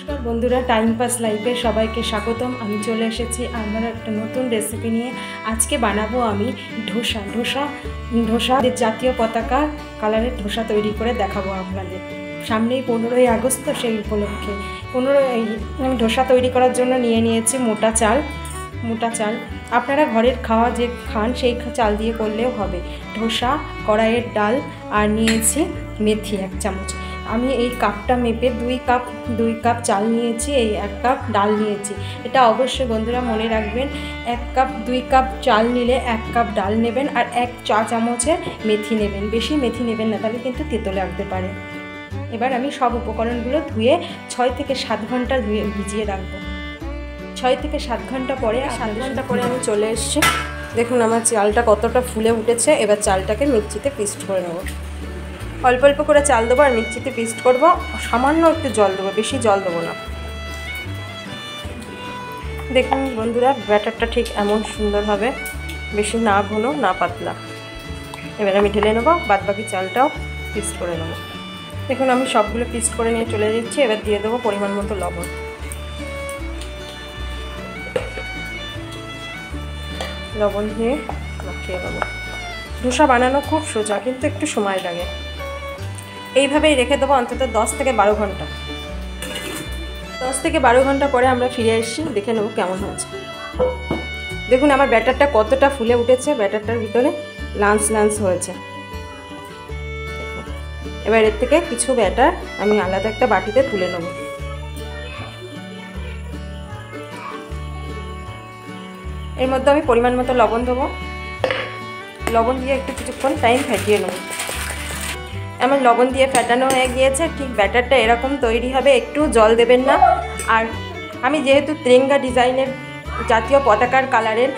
নমস্কার বন্ধুরা, time pass লাইফে সবাইকে স্বাগতম। আমি চলে এসেছি আমার একটা নতুন রেসিপি নিয়ে। আজকে বানাবো আমি ধোসা জাতীয় পতাকা কালারের ধোসা তৈরি করে দেখাবো আপনাদের। সামনেই 15ই আগস্ট, তো সেই উপলক্ষে আমি ধোসা তৈরি করার জন্য নিয়ে নিয়েছি মোটা চাল। আপনারা ঘরের খাওয়া যে খান সেই চাল দিয়ে করলেও হবে। ধোসা, কড়াইয়ের ডাল আর নিয়েছি মেথি 1 চামচ। আমি এই কাপটা মেপে 2 কাপ চাল নিয়েছি, এই 1 কাপ ডাল নিয়েছি। এটা অবশ্যই বন্ধুরা মনে রাখবেন, 2 কাপ চাল নিলে 1 কাপ ডাল নেবেন আর 1 চা চামচের মেথি নেবেন। বেশি মেথি নেবেন না, তাহলে কিন্তু তেতো লাগতে পারে। এবার আমি সব উপকরণগুলো ধুয়ে 6 থেকে 7 ঘন্টা ভিজিয়ে রাখবো। 6 থেকে 7 ঘন্টা পরে 7 ঘন্টা পরে আমি চলে এসেছি। দেখুন আমার চালটা কতটা ফুলে উঠেছে। এবার চালটাকে মিক্সিতে পেস্ট করে নেব। অল্প অল্প করে চাল দেবো আর মিক্সিতে পেস্ট করবো। সামান্য একটু জল দেবো, বেশি জল দেবো না। দেখুন বন্ধুরা, ব্যাটারটা ঠিক এমন সুন্দর হবে, বেশি না ঘন না পাতলা। এবার আমি ঢেলে নেবো, বাদবাকি চালটাও পেস্ট করে নেবো। দেখুন আমি সবগুলো পেস্ট করে নিয়ে চলে যাচ্ছি। এবার দিয়ে দেবো পরিমাণ মতো লবণ। লবণ দিয়ে মাখিয়ে নেবো। ধোসা বানানো খুব সোজা, কিন্তু একটু সময় লাগে। এইভাবেই রেখে দেবো অন্তত 10 থেকে 12 ঘন্টা। 10 থেকে 12 ঘন্টা পরে আমরা ফিরে এসেছি, দেখে নেবো কেমন হয়েছে। দেখুন আমার ব্যাটারটা কতটা ফুলে উঠেছে, ব্যাটারটার ভিতরে লাঞ্চ হয়েছে। এবার এর থেকে কিছু ব্যাটার আমি আলাদা একটা বাটিতে তুলে নেব। এর মধ্যে আমি পরিমাণ মতো লবণ দেবো। লবণ দিয়ে একটু কিছুক্ষণ টাইম ফেটিয়ে নেব। আমার লবণ দিয়ে ফেটানো হয়ে গিয়েছে। ঠিক ব্যাটারটা এরকম তৈরি হবে, একটু জল দেবেন না। আর আমি যেহেতু তিরঙ্গা ডিজাইনের জাতীয় পতাকার কালারের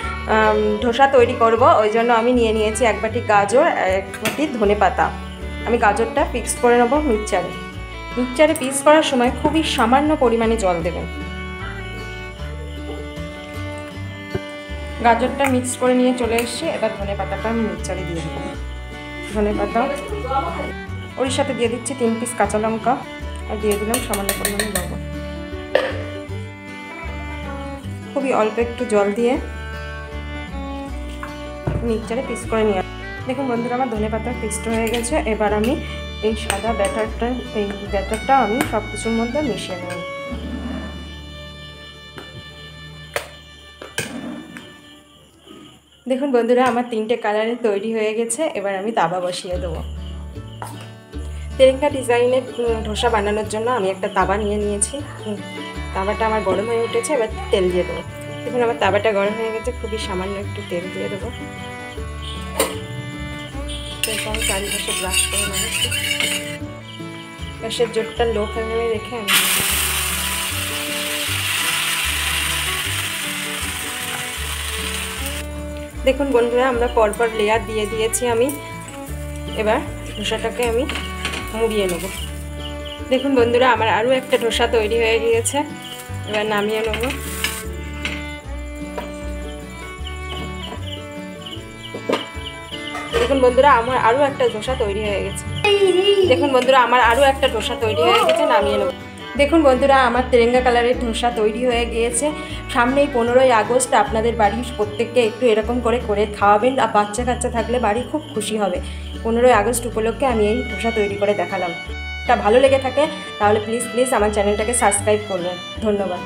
ধোসা তৈরি করব, ওই জন্য আমি নিয়ে নিয়েছি 1 বাটি গাজর, 1 বাটি ধনেপাতা। আমি গাজরটা পিক্স করে নেব মিক্সচারে পিক্স করার সময় খুবই সামান্য পরিমাণে জল দেবেন। গাজরটা মিক্স করে নিয়ে চলে এসেছি। এবার ধনেপাতাটা আমি মিক্সচারে দিয়ে দেবো। ধনেপাতা ওর সাথে দিয়ে দিচ্ছি 3 পিস কাঁচা লঙ্কা আর দিয়ে দিলাম সামান্য পরিমাণে লবণ। খুবই অল্প একটু জল দিয়ে মিক্সচারে পিস করে নিয়ে। দেখুন বন্ধুরা, আমার ধনেপাতা পেস্ট হয়ে গেছে। এবার আমি এই সাদা ব্যাটারটা আমি সব কিছুর মধ্যে মিশিয়ে নেব। দেখুন বন্ধুরা, আমার 3টে কালারে তৈরি হয়ে গেছে। এবার আমি তাওয়া বসিয়ে দেবো। তিরঙ্গা ডিজাইনের ধোসা বানানোর জন্য আমি একটা তাওয়া নিয়ে নিয়েছি। তাওয়াটা আমার গরম হয়ে উঠেছে। এবার তেল দিয়ে দেবো। দেখুন আমার তাওয়াটা গরম হয়ে গেছে। খুবই সামান্য একটু তেল দিয়ে দেবো। তেলটা আমি চারিপাশে ব্রাশ করে নেব। গ্যাসের জোরটা লো ফ্লেমে রেখে আমি দেখুন বন্ধুরা, আমরা পরপর লেয়ার দিয়ে দিয়েছি আমি। এবার ধোসাটাকে আমি মুড়িয়ে নেব। দেখুন বন্ধুরা, আমার আরও একটা ধোসা তৈরি হয়ে গিয়েছে। এবার নামিয়ে নেব। দেখুন বন্ধুরা, আমার আরও একটা ধোসা তৈরি হয়ে গেছে। নামিয়ে নেব। দেখুন বন্ধুরা, আমার তিরঙ্গা কালারের ধোসা তৈরি হয়ে গিয়েছে। সামনেই 15ই আগস্ট, আপনাদের বাড়ির প্রত্যেককে একটু এরকম করে খাওয়াবেন। আর বাচ্চা কাচ্চা থাকলে বাড়ি খুব খুশি হবে। 15ই আগস্ট উপলক্ষে আমি এই ধোসা তৈরি করে দেখালাম। তা ভালো লেগে থাকে তাহলে প্লিজ আমার চ্যানেলটাকে সাবস্ক্রাইব করবেন। ধন্যবাদ।